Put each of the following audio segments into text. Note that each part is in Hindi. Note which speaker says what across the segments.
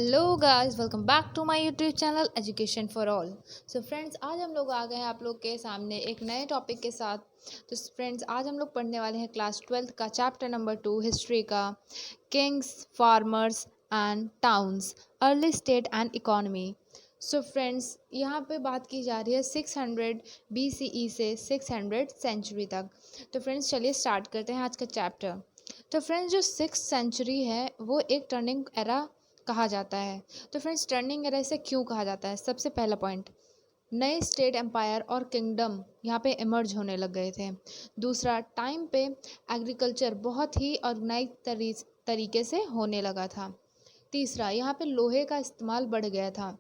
Speaker 1: Hello guys, welcome back to my YouTube channel education for all. So friends, आज हम लोग आ गए हैं आप लोग के सामने एक नए टॉपिक के साथ। तो फ्रेंड्स, आज हम लोग पढ़ने वाले हैं क्लास 12 का चैप्टर नंबर 2 हिस्ट्री का, Kings, farmers and towns, early state and economy. So friends, यहाँ पे बात की जा रही है 600 BCE से 600 सेंचुरी तक। तो फ्रेंड्स, चलिए स्टार्ट करते हैं आज का चैप्टर। तो फ्रेंड्स, जो 6th सेंचुरी है वो एक टर्निंग एरा कहा जाता है। तो फ्रेंड्स, टर्निंग एरा इसे क्यों कहा जाता है? सबसे पहला पॉइंट, नए स्टेट एम्पायर और किंगडम यहाँ पे इमर्ज होने लग गए थे। दूसरा, टाइम पे एग्रीकल्चर बहुत ही ऑर्गेनाइज तरीके से होने लगा था। तीसरा, यहाँ पे लोहे का इस्तेमाल बढ़ गया था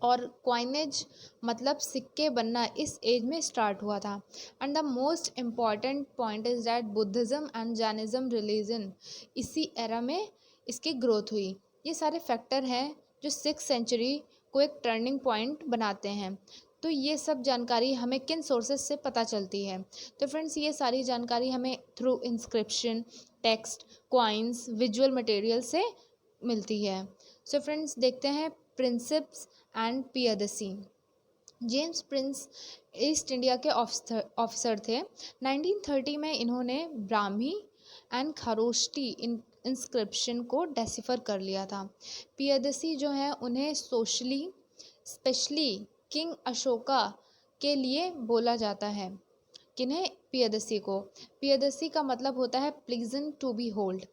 Speaker 1: और क्वाइनेज मतलब सिक्के बनना इस एज में स्टार्ट हुआ था। And the most important point is that Buddhism and Jainism religion इसी एरा में इसकी ग्रोथ हुई। ये सारे फैक्टर हैं जो 6th सेंचुरी को एक टर्निंग पॉइंट बनाते हैं। तो ये सब जानकारी हमें किन सोर्सेज से पता चलती है? तो फ्रेंड्स, ये सारी जानकारी हमें through inscription, text, coins, visual material से मिलती है। सो फ्रेंड्स, देखते हैं Prinsep's and Piyadasi. James Prinsep East India के ऑफिसर थे। 1930 में इन्होंने ब्राह्मी एंड खरोष्टी इंस्क्रिप्शन को डेसिफर कर लिया था। पियादसी जो है उन्हें सोशली स्पेशली किंग अशोका के लिए बोला जाता है। किन्हें? पियादसी को। पियादसी का मतलब होता है प्लीजेंट टू बी होल्ड।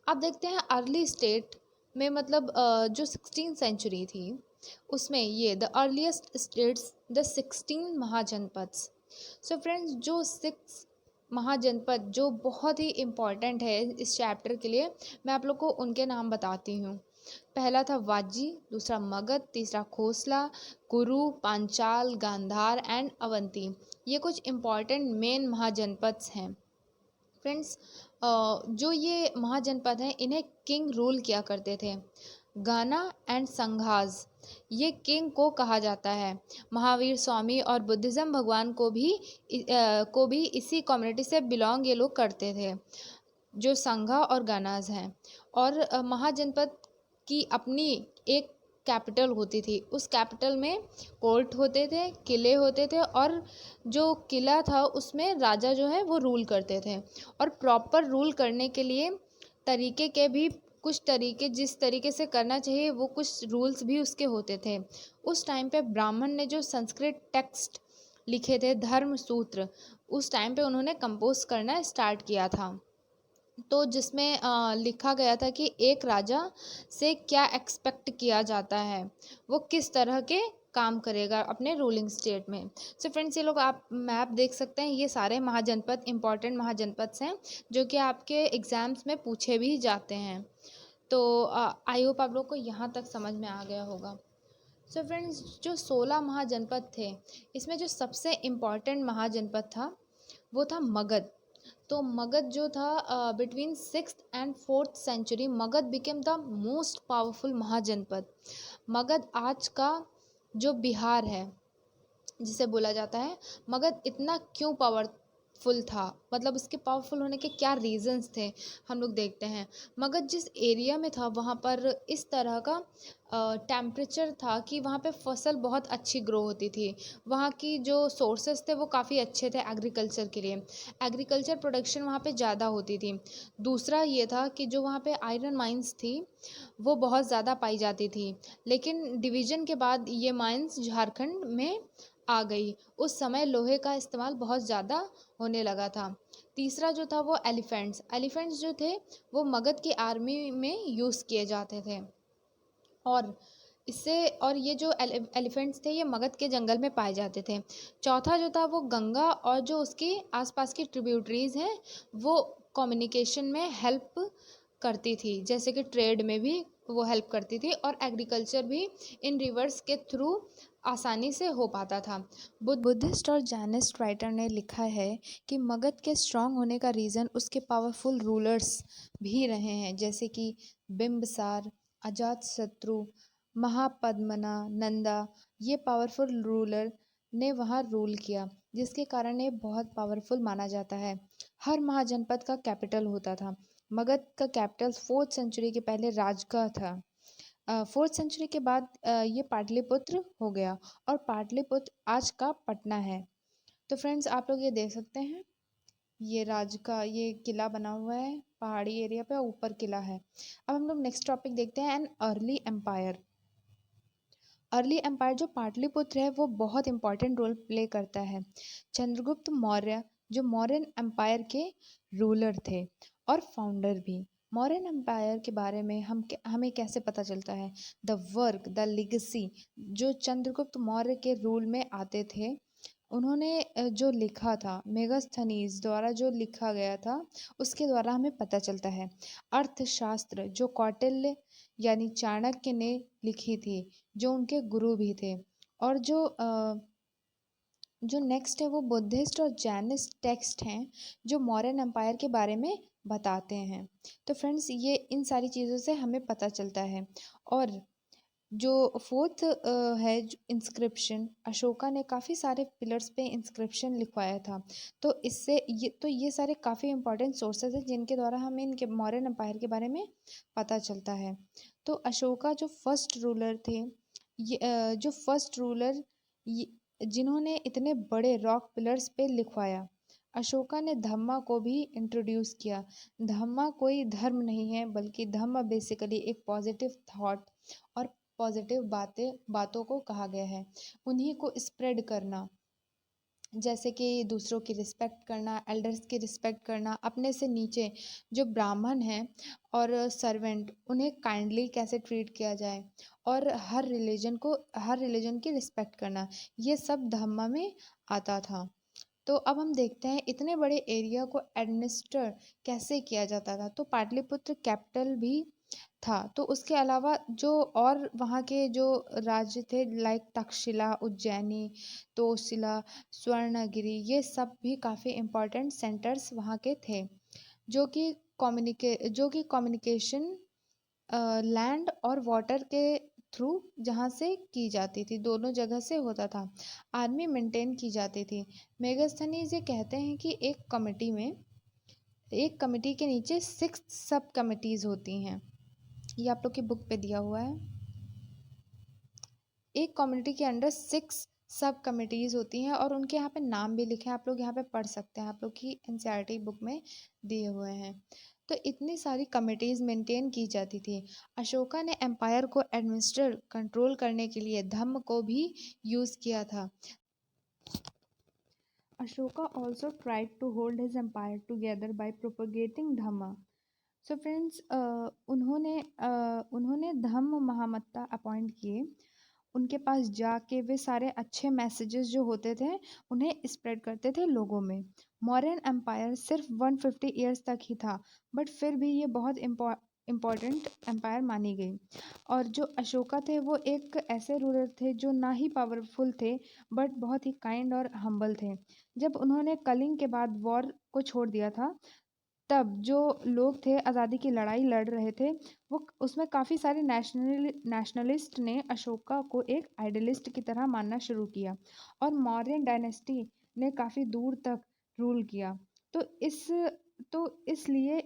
Speaker 1: अब देखते हैं अर्ली स्टेट में, मतलब जो 16th सेंचुरी थी उसमें ये the earliest states the 16 mahajanapadas. So friends, जो 6 महाजनपद जो बहुत ही इम्पॉर्टेंट है इस चैप्टर के लिए, मैं आप लोग को उनके नाम बताती हूँ। पहला था वाजी, दूसरा मगध, तीसरा खोसला, कुरु, पांचाल, गांधार एंड अवंती। ये कुछ इम्पॉर्टेंट मेन महाजनपद्स हैं। फ्रेंड्स, जो ये महाजनपद हैं इन्हें किंग रूल किया करते थे। गाना एंड संघाज, ये किंग को कहा जाता है। महावीर स्वामी और बुद्धिज़्म भगवान को भी इसी कम्युनिटी से बिलोंग ये लोग करते थे, जो संघा और गानाज हैं। और महाजनपद की अपनी एक कैपिटल होती थी। उस कैपिटल में कोर्ट होते थे, किले होते थे, और जो किला था उसमें राजा जो है वो रूल करते थे। और प्रॉपर रूल करने के लिए तरीके के भी कुछ तरीके, जिस तरीके से करना चाहिए वो कुछ रूल्स भी उसके होते थे। उस टाइम पे ब्राह्मण ने जो संस्कृत टेक्स्ट लिखे थे, धर्म सूत्र, उस टाइम पे उन्होंने कंपोज करना स्टार्ट किया था। तो जिसमें लिखा गया था कि एक राजा से क्या एक्सपेक्ट किया जाता है, वो किस तरह के काम करेगा अपने रूलिंग स्टेट में। सो फ्रेंड्स, ये लोग आप मैप देख सकते हैं, ये सारे महाजनपद इंपॉर्टेंट महाजनपद हैं जो कि आपके एग्ज़ाम्स में पूछे भी जाते हैं। तो आई होप आप लोग को यहाँ तक समझ में आ गया होगा। सो फ्रेंड्स, जो 16 महाजनपद थे इसमें जो सबसे इम्पॉर्टेंट महाजनपद था वो था मगध। तो मगध जो था, between 6th and 4th century Magadha became the most powerful mahajanapada. Magadha आज का जो बिहार है जिसे बोला जाता है, मगध इतना क्यों पावरफुल था, मतलब उसके पावरफुल होने के क्या रीजंस थे, हम लोग देखते हैं। मगध जिस एरिया में था वहाँ पर इस तरह का टेम्परेचर था कि वहाँ पे फसल बहुत अच्छी ग्रो होती थी। वहाँ की जो सोर्सेस थे वो काफ़ी अच्छे थे एग्रीकल्चर के लिए। एग्रीकल्चर प्रोडक्शन वहाँ पे ज़्यादा होती थी। दूसरा ये था कि जो वहाँ पे आयरन माइंस थी वो बहुत ज़्यादा पाई जाती थी। लेकिन डिवीज़न के बाद ये माइंस झारखंड में आ गई। उस समय लोहे का इस्तेमाल बहुत ज़्यादा होने लगा था। तीसरा जो था वो एलिफेंट्स जो थे वो मगध की आर्मी में यूज़ किए जाते थे। और ये जो एलिफेंट्स थे ये मगध के जंगल में पाए जाते थे। चौथा जो था वो गंगा और जो उसके आसपास की ट्रिब्यूटरीज हैं वो कम्युनिकेशन में हेल्प करती थी, जैसे कि ट्रेड में भी वो हेल्प करती थी, और एग्रीकल्चर भी इन रिवर्स के थ्रू आसानी से हो पाता था। बुद्धिस्ट और जैनिस्ट राइटर ने लिखा है कि मगध के स्ट्रांग होने का रीज़न उसके पावरफुल रूलर्स भी रहे हैं, जैसे कि बिम्बसार, अजातशत्रु, महापद्मना, नंदा। ये पावरफुल रूलर ने वहाँ रूल किया, जिसके कारण ये बहुत पावरफुल माना जाता है। हर महाजनपद का कैपिटल होता था। मगध का कैपिटल 4th सेंचुरी के पहले राजगढ़ था। फोर्थ सेंचुरी के बाद ये पाटलिपुत्र हो गया और पाटलिपुत्र आज का पटना है। तो फ्रेंड्स आप लोग ये देख सकते हैं, ये राज का ये किला बना हुआ है पहाड़ी एरिया पे, ऊपर किला है। अब हम लोग नेक्स्ट टॉपिक देखते हैं, an early empire. Early empire जो पाटलिपुत्र है वो बहुत इंपॉर्टेंट रोल प्ले करता है। चंद्रगुप्त मौर्य जो मौर्यन एम्पायर के रूलर थे और फाउंडर भी। मौर्यन एम्पायर के बारे में हमें कैसे पता चलता है? द वर्क द लिगेसी जो चंद्रगुप्त मौर्य के रूल में आते थे, उन्होंने जो लिखा था, मेगास्थनीज द्वारा जो लिखा गया था, उसके द्वारा हमें पता चलता है। अर्थशास्त्र जो कौटिल्य यानी चाणक्य ने लिखी थी, जो उनके गुरु भी थे। और जो नेक्स्ट है वो बुद्धिस्ट और जैनिस्ट टेक्स्ट हैं जो मौर्यन एम्पायर के बारे में बताते हैं। तो फ्रेंड्स ये इन सारी चीज़ों से हमें पता चलता है। और जो फोर्थ है इंस्क्रिप्शन, अशोका ने काफ़ी सारे पिलर्स पे इंस्क्रिप्शन लिखवाया था। तो ये सारे काफ़ी इंपॉर्टेंट सोर्सेज हैं जिनके द्वारा हमें इनके मौर्यन एम्पायर के बारे में पता चलता है। तो अशोका जो फर्स्ट रूलर थे, जो फर्स्ट रूलर जिन्होंने इतने बड़े रॉक पिलर्स पे लिखवाया, अशोका ने धम्मा को भी इंट्रोड्यूस किया। धम्मा कोई धर्म नहीं है, बल्कि धम्म बेसिकली एक पॉजिटिव थॉट और पॉजिटिव बातों को कहा गया है। उन्हीं को स्प्रेड करना, जैसे कि दूसरों की रिस्पेक्ट करना, एल्डर्स की रिस्पेक्ट करना, अपने से नीचे जो ब्राह्मण हैं और सर्वेंट, उन्हें काइंडली कैसे ट्रीट किया जाए, और हर रिलीजन की रिस्पेक्ट करना, ये सब धम्मा में आता था। तो अब हम देखते हैं इतने बड़े एरिया को एडमिनिस्टर कैसे किया जाता था। तो पाटलिपुत्र कैपिटल भी था। तो उसके अलावा जो और वहाँ के जो राज्य थे, लाइक तक्षशिला, उज्जैनी, तोशिला, स्वर्णगिरी, ये सब भी काफ़ी इम्पोर्टेंट सेंटर्स वहाँ के थे, जो कि कम्युनिकेशन लैंड और वाटर के थ्रू जहाँ से की जाती थी, दोनों जगह से होता था। आर्मी मेंटेन की जाती थी। मेगास्थनीज ये कहते हैं कि एक कमिटी के नीचे 6 सब कमिटीज़ होती हैं। ये आप लोग की बुक पे दिया हुआ है। एक कम्युनिटी के अंडर 6 सब कमिटीज़ होती हैं और उनके यहाँ पे नाम भी लिखे हैं, आप लोग यहाँ पे पढ़ सकते हैं, आप लोग की एनसीईआरटी बुक में दिए हुए हैं। तो इतनी सारी कमिटीज़ मेंटेन की जाती थी। अशोका ने एम्पायर को एडमिनिस्टर कंट्रोल करने के लिए धम्म को भी यूज़ किया था। Ashoka also tried to hold his empire together by propagating dhamma. So friends उन्होंने धम्म महामत्ता अपॉइंट किए। उनके पास जाके वे सारे अच्छे मैसेजेस जो होते थे उन्हें स्प्रेड करते थे लोगों में। मौर्यन एम्पायर सिर्फ 150 ईयर्स तक ही था, बट फिर भी ये बहुत इम्पॉर्टेंट एम्पायर मानी गई। और जो अशोका थे वो एक ऐसे रूलर थे जो ना ही पावरफुल थे, बट बहुत ही काइंड और हम्बल थे। जब उन्होंने कलिंग के बाद वॉर को छोड़ दिया था, तब जो लोग थे आज़ादी की लड़ाई लड़ रहे थे, वो उसमें काफ़ी सारे नेशनलिस्ट ने अशोका को एक आइडलिस्ट की तरह मानना शुरू किया और मौर्यन डायनेस्टी ने काफ़ी दूर तक रूल किया। तो इस तो इसलिए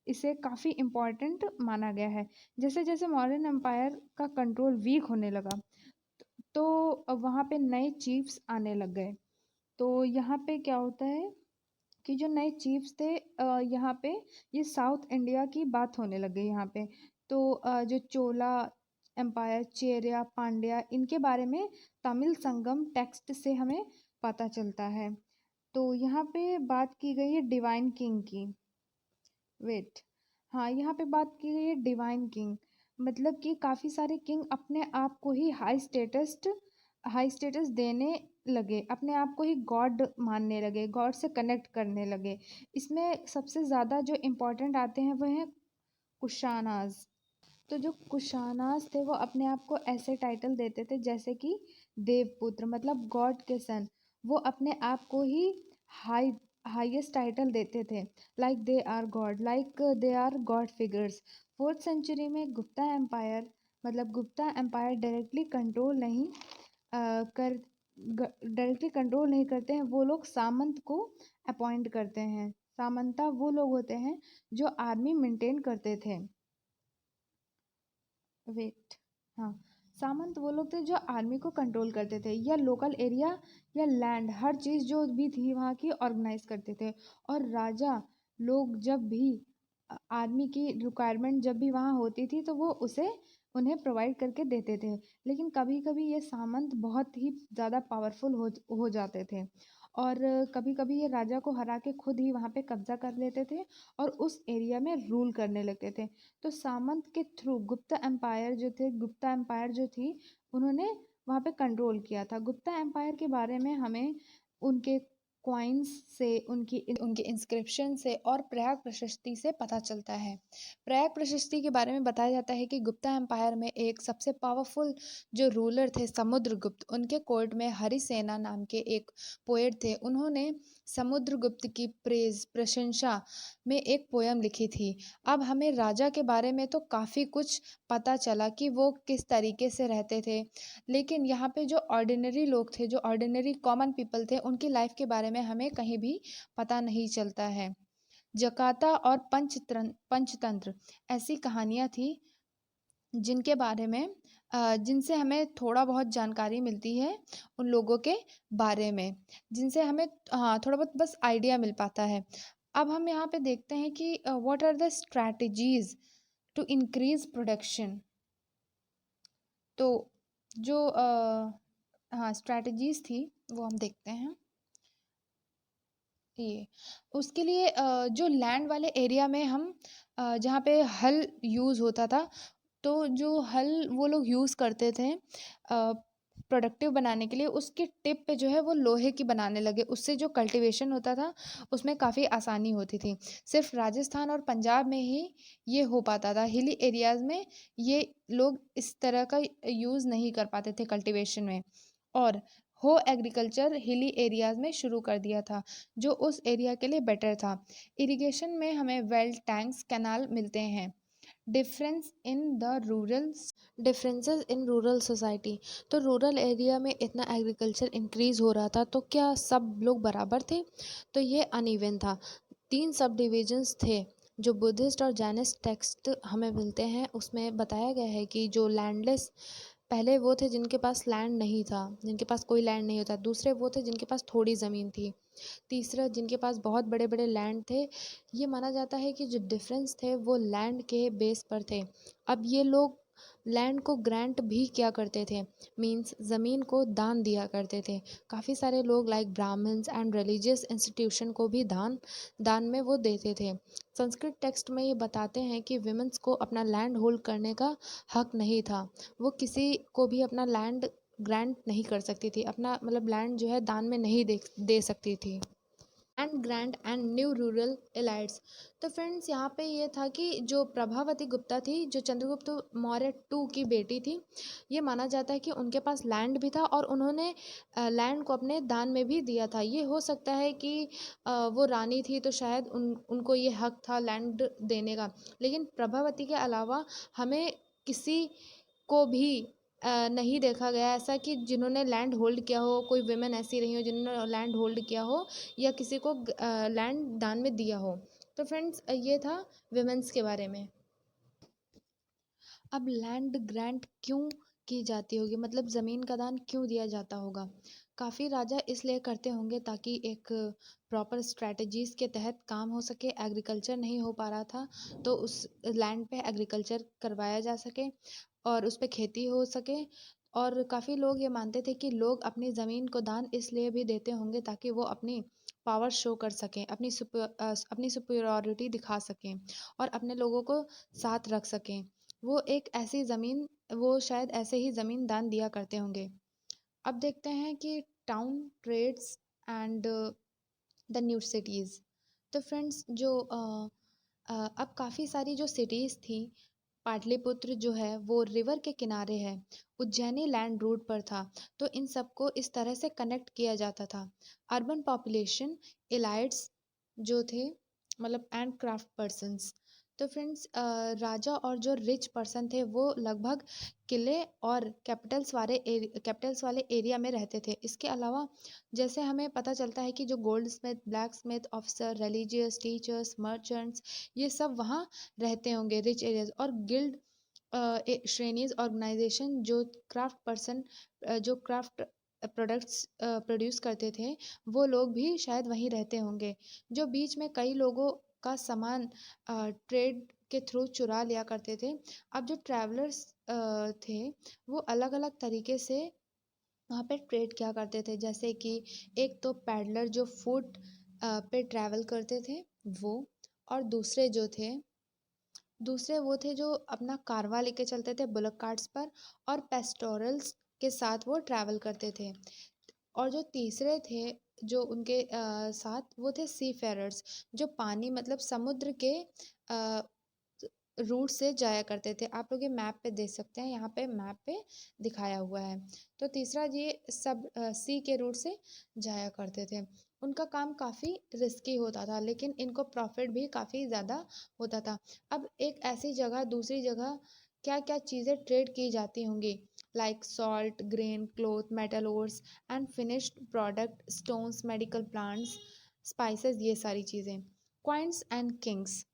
Speaker 1: इसे काफ़ी इम्पोर्टेंट माना गया है। जैसे जैसे मौर्यन एम्पायर का कंट्रोल वीक होने लगा, तो अब वहाँ पे नए चीफ्स आने लग गए। तो यहाँ पे क्या होता है कि जो नए चीफ्स थे, यहाँ पे ये साउथ इंडिया की बात होने लग गई यहाँ पे। तो जो चोला एम्पायर, चेरिया, पांड्या, इनके बारे में तमिल संगम टेक्स्ट से हमें पता चलता है। तो यहाँ पे बात की गई है डिवाइन किंग की। वेट, हाँ, यहाँ पे बात की गई है डिवाइन किंग, मतलब कि काफ़ी सारे किंग अपने आप को ही हाई स्टेटस देने लगे, अपने आप को ही गॉड मानने लगे, गॉड से कनेक्ट करने लगे। इसमें सबसे ज़्यादा जो इम्पोर्टेंट आते हैं वह हैं कुशानाज। तो जो कुशानाज थे वो अपने आप को ऐसे टाइटल देते थे जैसे कि देवपुत्र, मतलब गॉड के सन। वो अपने आप को ही हाई हाईएस्ट टाइटल देते थे, like they are god figures. Fourth century में गुप्ता एम्पायर कर डायरेक्टली कंट्रोल नहीं करते हैं। वो लोग सामंत को अपॉइंट करते हैं। सामंता वो लोग होते हैं जो आर्मी मेंटेन करते थे। वेट, हाँ, सामंत वो लोग थे जो आर्मी को कंट्रोल करते थे या लोकल एरिया या लैंड, हर चीज़ जो भी थी वहाँ की ऑर्गेनाइज करते थे। और राजा लोग जब भी आर्मी की रिक्वायरमेंट जब भी वहाँ होती थी तो वो उसे उन्हें प्रोवाइड करके देते थे। लेकिन कभी कभी ये सामंत बहुत ही ज़्यादा पावरफुल हो जाते थे और कभी कभी ये राजा को हरा के खुद ही वहाँ पे कब्जा कर लेते थे और उस एरिया में रूल करने लगते थे। तो सामंत के थ्रू गुप्ता एम्पायर जो थी, उन्होंने वहाँ पे कंट्रोल किया था। गुप्ता एम्पायर के बारे में हमें उनके कॉइन्स से, उनके इंस्क्रिप्शन से और प्रयाग प्रशस्ति से पता चलता है। प्रयाग प्रशस्ति के बारे में बताया जाता है कि गुप्ता एम्पायर में एक सबसे पावरफुल जो रूलर थे समुद्रगुप्त, उनके कोर्ट में हरिसेना नाम के एक पोएट थे। उन्होंने समुद्रगुप्त की प्रशंसा में एक पोयम लिखी थी। अब हमें राजा के बारे में तो काफ़ी कुछ पता चला कि वो किस तरीके से रहते थे, लेकिन यहाँ पे जो ऑर्डिनरी लोग थे, जो ऑर्डिनरी कॉमन पीपल थे, उनकी लाइफ के बारे में हमें कहीं भी पता नहीं चलता है। जकाता और पंचतंत्र ऐसी कहानियाँ थी जिनके बारे में जिनसे हमें थोड़ा बहुत जानकारी मिलती है उन लोगों के बारे में, जिनसे हमें हाँ थोड़ा बहुत बस आइडिया मिल पाता है। अब हम यहाँ पे देखते हैं कि what are the strategies to increase production. तो जो हाँ स्ट्रैटेजीज थी वो हम देखते हैं। ये उसके लिए जो लैंड वाले एरिया में हम जहाँ पे हल यूज़ होता था, तो जो हल वो लोग यूज़ करते थे प्रोडक्टिव बनाने के लिए, उसकी टिप पे जो है वो लोहे की बनाने लगे। उससे जो कल्टीवेशन होता था उसमें काफ़ी आसानी होती थी। सिर्फ राजस्थान और पंजाब में ही ये हो पाता था, हिली एरियाज़ में ये लोग इस तरह का यूज़ नहीं कर पाते थे कल्टीवेशन में। और हो एग्रीकल्चर हिली एरियाज़ में शुरू कर दिया था जो उस एरिया के लिए बेटर था। इरिगेशन में हमें वेल टैंक्स कैनाल मिलते हैं। Difference in the rural differences in rural society. तो रूरल एरिया में इतना एग्रीकल्चर इंक्रीज़ हो रहा था तो क्या सब लोग बराबर थे? तो ये अनइवन था। 3 सब डिविजन्स थे। जो बुद्धिस्ट और जैनिस्ट टेक्स्ट हमें मिलते हैं उसमें बताया गया है कि जो लैंडलेस, पहले वो थे जिनके पास लैंड नहीं था, जिनके पास कोई लैंड नहीं होता। दूसरे वो थे जिनके पास थोड़ी ज़मीन थी। तीसरा जिनके पास बहुत बड़े बड़े लैंड थे। ये माना जाता है कि जो डिफरेंस थे वो लैंड के बेस पर थे। अब ये लोग लैंड को ग्रांट भी क्या करते थे, मीन्स ज़मीन को दान दिया करते थे। काफ़ी सारे लोग like Brahmans and religious institution को भी दान दान में वो देते थे। संस्कृत टेक्स्ट में ये बताते हैं कि विमेंस को अपना लैंड होल्ड करने का हक नहीं था। वो किसी को भी अपना लैंड ग्रांट नहीं कर सकती थी, अपना मतलब लैंड जो है दान में नहीं दे सकती थी। And grand and new rural elites. तो फ्रेंड्स यहाँ पे ये था कि जो प्रभावती गुप्ता थी, जो चंद्रगुप्त मौर्य टू की बेटी थी, ये माना जाता है कि उनके पास लैंड भी था और उन्होंने लैंड को अपने दान में भी दिया था। ये हो सकता है कि वो रानी थी तो शायद उनको ये हक था लैंड देने का। लेकिन प्रभावती के अलावा हमें किसी को भी नहीं देखा गया ऐसा कि जिन्होंने लैंड होल्ड किया हो, कोई विमेन ऐसी रही हो जिन्होंने लैंड होल्ड किया हो या किसी को लैंड दान में दिया हो। तो फ्रेंड्स ये था विमेंस के बारे में। अब लैंड ग्रांट क्यों की जाती होगी, मतलब ज़मीन का दान क्यों दिया जाता होगा? काफ़ी राजा इसलिए करते होंगे ताकि एक प्रॉपर स्ट्रैटेजीज़ के तहत काम हो सके। एग्रीकल्चर नहीं हो पा रहा था तो उस लैंड पे एग्रीकल्चर करवाया जा सके और उस पे खेती हो सके। और काफ़ी लोग ये मानते थे कि लोग अपनी ज़मीन को दान इसलिए भी देते होंगे ताकि वो अपनी पावर शो कर सकें, अपनी सुपीरियॉरिटी दिखा सकें और अपने लोगों को साथ रख सकें। वो एक ऐसी ज़मीन, वो शायद ऐसे ही ज़मीन दान दिया करते होंगे। अब देखते हैं कि town trades and the new cities. तो फ्रेंड्स जो अब काफ़ी सारी जो सिटीज़ थी, पाटलिपुत्र जो है वो रिवर के किनारे है, उज्जैनी लैंड रूट पर था, तो इन सबको इस तरह से कनेक्ट किया जाता था। अर्बन पॉपुलेशन एलाइट्स जो थे, मतलब एंड क्राफ्ट पर्सन्स। तो फ्रेंड्स राजा और जो रिच पर्सन थे वो लगभग किले और कैपिटल्स वाले एरिया में रहते थे। इसके अलावा जैसे हमें पता चलता है कि जो gold Smith, black Smith, officer, religious, teachers, merchants, ये सब वहाँ रहते होंगे रिच एरियाज। और गिल्ड श्रेणीज ऑर्गेनाइजेशन जो क्राफ्ट पर्सन जो क्राफ्ट प्रोडक्ट्स प्रोड्यूस करते थे, वो लोग भी शायद वहीं रहते होंगे, जो बीच में कई लोगों का सामान ट्रेड के थ्रू चुरा लिया करते थे। अब जो ट्रैवलर्स थे, वो अलग अलग तरीके से वहाँ पे ट्रेड किया करते थे, जैसे कि एक तो पैडलर जो फुट पे ट्रैवल करते थे वो, और दूसरे वो थे जो अपना कारवा लेके चलते थे बुलक कार्ट्स पर, और पेस्टोरल्स के साथ वो ट्रैवल करते थे। और जो तीसरे थे जो उनके साथ, वो थे सी फेरर्स, जो पानी मतलब समुद्र के रूट से जाया करते थे। आप लोग ये मैप पे देख सकते हैं, यहाँ पे मैप पे दिखाया हुआ है। तो तीसरा ये सब सी के रूट से जाया करते थे। उनका काम काफ़ी रिस्की होता था, लेकिन इनको प्रॉफिट भी काफ़ी ज़्यादा होता था। अब एक ऐसी जगह दूसरी जगह क्या क्या चीज़ें ट्रेड की जाती होंगी, like salt, grain, cloth, metal ores and finished product, stones, medical plants, spices, ये सारी चीज़ें। Coins and Kings.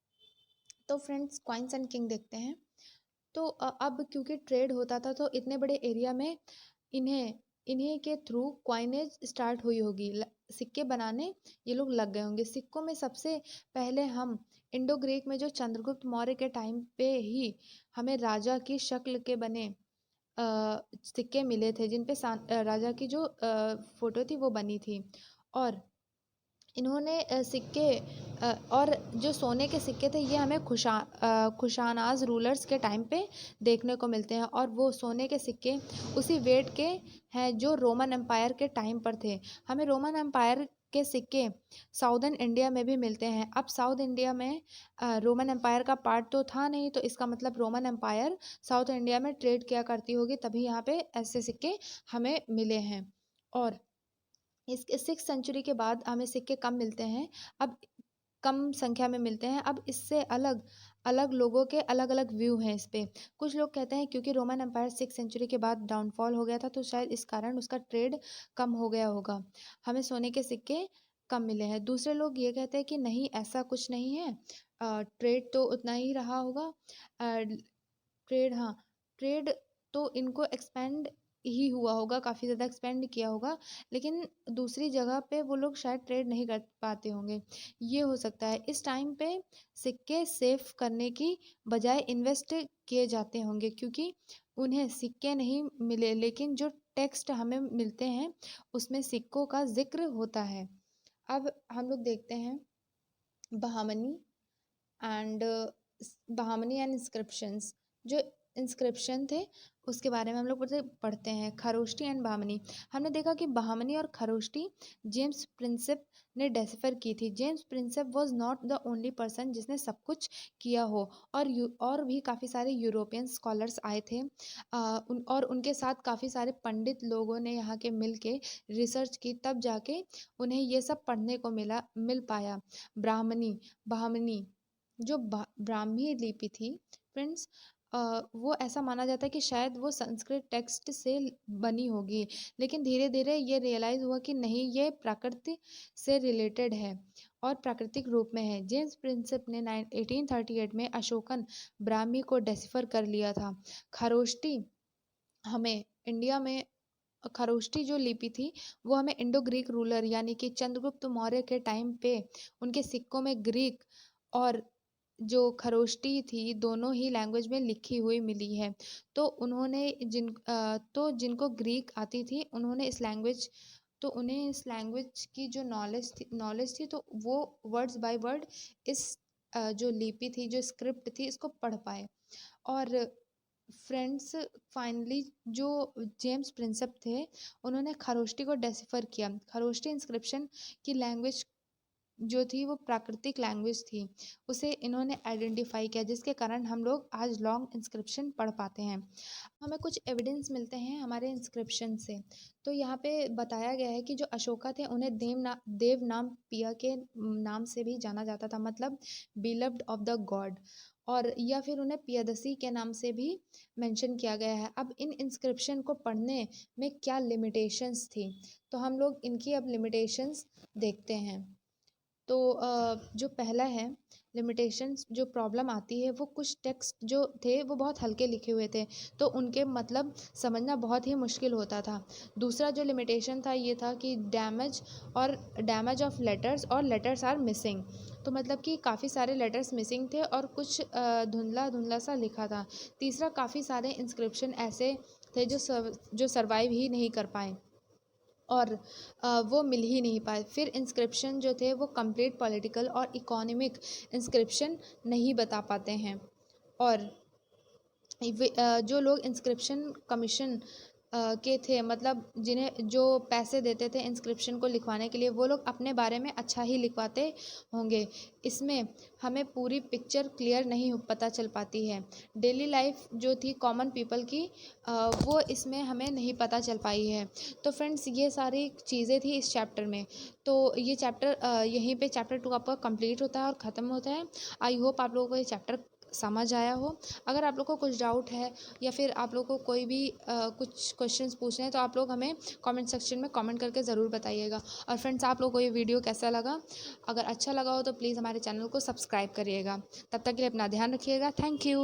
Speaker 1: तो फ्रेंड्स, क्वाइंस एंड किंग देखते हैं। तो अब क्योंकि ट्रेड होता था, तो इतने बड़े एरिया में इन्हें इन्हीं के थ्रू क्वाइनेज स्टार्ट हुई होगी, सिक्के बनाने ये लोग लग गए होंगे। सिक्कों में सबसे पहले हम इंडो ग्रीक में जो चंद्रगुप्त मौर्य के टाइम पे ही हमें राजा की शक्ल के बने सिक्के मिले थे, जिन पे राजा की जो फोटो थी वो बनी थी। और इन्होंने सिक्के और जो सोने के सिक्के थे, ये हमें कुशानाज रूलर्स के टाइम पे देखने को मिलते हैं, और वो सोने के सिक्के उसी वेट के हैं जो रोमन एम्पायर के टाइम पर थे। हमें रोमन एम्पायर के सिक्के साउदर्न इंडिया में भी मिलते हैं। अब साउथ इंडिया में रोमन एम्पायर का पार्ट तो था नहीं, तो इसका मतलब रोमन एम्पायर साउथ इंडिया में ट्रेड किया करती होगी, तभी यहाँ पे ऐसे सिक्के हमें मिले हैं। और इसके 6th सेंचुरी के बाद हमें सिक्के कम मिलते हैं, अब कम संख्या में मिलते हैं। अब इससे अलग अलग लोगों के अलग अलग व्यू हैं इस पे। कुछ लोग कहते हैं क्योंकि रोमन एम्पायर 6th सेंचुरी के बाद डाउनफॉल हो गया था, तो शायद इस कारण उसका ट्रेड कम हो गया होगा, हमें सोने के सिक्के कम मिले हैं। दूसरे लोग ये कहते हैं कि नहीं, ऐसा कुछ नहीं है, ट्रेड तो उतना ही रहा होगा। ट्रेड, हाँ, ट्रेड तो इनको एक्सपेंड ही हुआ होगा, काफ़ी ज़्यादा एक्सपेंड किया होगा, लेकिन दूसरी जगह पे वो लोग शायद ट्रेड नहीं कर पाते होंगे, ये हो सकता है। इस टाइम पे सिक्के सेव करने की बजाय इन्वेस्ट किए जाते होंगे, क्योंकि उन्हें सिक्के नहीं मिले, लेकिन जो टेक्स्ट हमें मिलते हैं उसमें सिक्कों का जिक्र होता है। अब हम लोग देखते हैं Bahmani and Bahmani and inscriptions. जो इंस्क्रिप्शन थे उसके बारे में हम लोग पढ़ते हैं, खरोष्टी एंड बहामनी। हमने देखा कि बहामनी और खरोष्टी जेम्स प्रिंसेप ने डेसिफर की थी। James Prinsep was not the only person जिसने सब कुछ किया हो, और भी काफ़ी सारे यूरोपियन स्कॉलर्स आए थे, और उनके साथ काफ़ी सारे पंडित लोगों ने यहाँ के मिल के रिसर्च की, तब जाके उन्हें ये सब पढ़ने को मिल पाया। बहामनी जो ब्राह्मी लिपि थी फ्रेंड्स, वो ऐसा माना जाता है कि शायद वो संस्कृत टेक्स्ट से बनी होगी, लेकिन धीरे धीरे ये रियलाइज़ हुआ कि नहीं, ये प्रकृति से रिलेटेड है और प्राकृतिक रूप में है। जेम्स प्रिंसेप ने 1838 में अशोकन ब्राह्मी को डेसिफर कर लिया था। खरोष्टी हमें इंडिया में खरोष्टी जो लिपि थी, वो हमें इंडो ग्रीक रूलर यानी कि चंद्रगुप्त मौर्य के टाइम पे उनके सिक्कों में ग्रीक और जो खरोष्टी थी, दोनों ही लैंग्वेज में लिखी हुई मिली है। तो तो जिनको ग्रीक आती थी, उन्हें इस लैंग्वेज की जो नॉलेज थी, तो वो वर्ड्स बाय वर्ड इस जो लिपि थी, जो स्क्रिप्ट थी, इसको पढ़ पाए। और फ्रेंड्स, फाइनली जो जेम्स प्रिंसेप थे, उन्होंने खरोष्टी को डेसिफर किया। खरोष्टी इंस्क्रिप्शन की लैंग्वेज जो थी वो प्राकृतिक लैंग्वेज थी, उसे इन्होंने आइडेंटिफाई किया, जिसके कारण हम लोग आज लॉन्ग इंस्क्रिप्शन पढ़ पाते हैं। हमें कुछ एविडेंस मिलते हैं हमारे इंस्क्रिप्शन से। तो यहाँ पे बताया गया है कि जो अशोका थे, उन्हें देव नाम पिया के नाम से भी जाना जाता था, मतलब बिलव्ड ऑफ द गॉड, और या फिर उन्हें पियदसी के नाम से भी मेंशन किया गया है। अब इन इंस्क्रिप्शन को पढ़ने में क्या लिमिटेशंस थी, तो हम लोग इनकी अब लिमिटेशंस देखते हैं। तो जो पहला है लिमिटेशंस, जो प्रॉब्लम आती है वो कुछ टेक्स्ट जो थे वो बहुत हल्के लिखे हुए थे, तो उनके मतलब समझना बहुत ही मुश्किल होता था। दूसरा जो लिमिटेशन था ये था कि डैमेज ऑफ लेटर्स और लेटर्स आर मिसिंग, तो मतलब कि काफ़ी सारे लेटर्स मिसिंग थे और कुछ धुंधला धुंधला सा लिखा था। तीसरा, काफ़ी सारे इंस्क्रिप्शन ऐसे थे जो सर्वाइव ही नहीं कर पाए और वो मिल ही नहीं पाए। फिर इंस्क्रिप्शन जो थे वो कंप्लीट पॉलिटिकल और इकोनॉमिक इंस्क्रिप्शन नहीं बता पाते हैं। और जो लोग इंस्क्रिप्शन कमीशन के थे, मतलब जिन्हें जो पैसे देते थे इंस्क्रिप्शन को लिखवाने के लिए, वो लोग अपने बारे में अच्छा ही लिखवाते होंगे। इसमें हमें पूरी पिक्चर क्लियर नहीं पता चल पाती है। डेली लाइफ जो थी कॉमन पीपल की, वो इसमें हमें नहीं पता चल पाई है। तो फ्रेंड्स, ये सारी चीज़ें थी इस चैप्टर में। तो ये चैप्टर यहीं पे चैप्टर 2 आपका कंप्लीट होता है और ख़त्म होता है। आई होप आप लोगों को ये चैप्टर समझ आया हो। अगर आप लोग को कुछ डाउट है या फिर आप लोग को कोई भी कुछ क्वेश्चंस पूछने हैं तो आप लोग हमें कमेंट सेक्शन में कमेंट करके ज़रूर बताइएगा। और फ्रेंड्स, आप लोग को ये वीडियो कैसा लगा? अगर अच्छा लगा हो तो प्लीज़ हमारे चैनल को सब्सक्राइब करिएगा। तब तक के लिए अपना ध्यान रखिएगा। Thank you.